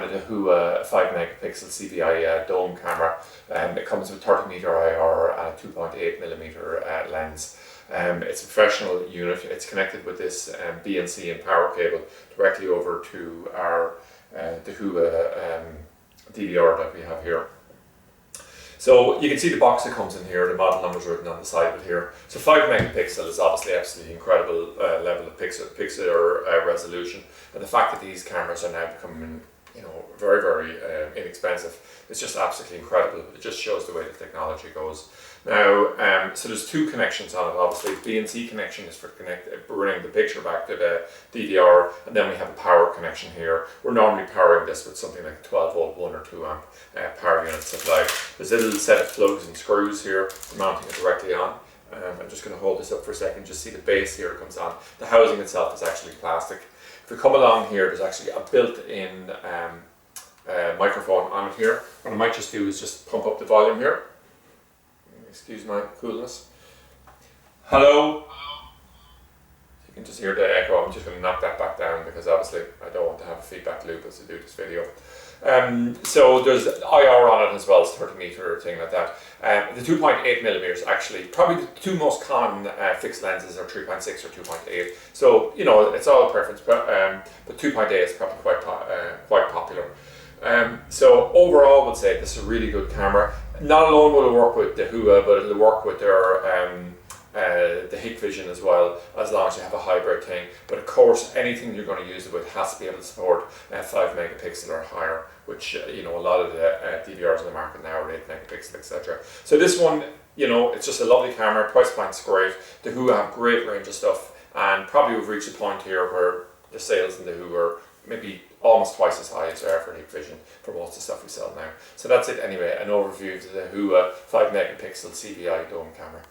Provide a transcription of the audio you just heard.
the Dahua 5MP CVI dome camera. It comes with 30m IR and a 2.8mm lens. It's a professional unit. It's connected with this BNC and power cable directly over to our Dahua DVR that we have here. So you can see the box that comes in here, the model numbers written on the side of it here. So 5MP is obviously absolutely incredible level of pixel resolution, and the fact that these cameras are now becoming, you know, very, very inexpensive, it's just absolutely incredible. It just shows the way the technology goes. Now, so there's two connections on it. Obviously, the BNC connection is for bringing the picture back to the DVR, and then we have a power connection here. We're normally powering this with something like a 12 volt 1 or 2 amp power unit supply. There's a little set of plugs and screws here for mounting it directly on. I'm just going to hold this up for a second, just see the base here comes on. The housing itself is actually plastic. If we come along here, there's actually a built-in microphone on it here. What I might just do is just pump up the volume here. Excuse my coolness. Hello? You can just hear the echo. I'm just going to knock that back down because obviously I don't want to have a feedback loop as I do this video. So there's IR on it as well, it's 30m thing like that. The 2.8mm actually, probably the two most common fixed lenses are 3.6 or 2.8. So, you know, it's all a preference, but 2.8 is probably quite popular. So overall, I would say this is a really good camera. Not alone will it work with the Dahua, but it'll work with their the Hikvision as well, as long as you have a hybrid thing. But of course, anything you're going to use it with has to be able to support 5MP or higher, which you know, a lot of the DVRs in the market now are 8MP, etc. So this one, you know, it's just a lovely camera. Price point's great. The Dahua have great range of stuff, and probably we've reached a point here where the sales in the Dahua are maybe almost twice as high as they are for Hikvision for most of the stuff we sell now. So that's it anyway, an overview of the Dahua 5MP CVI dome camera.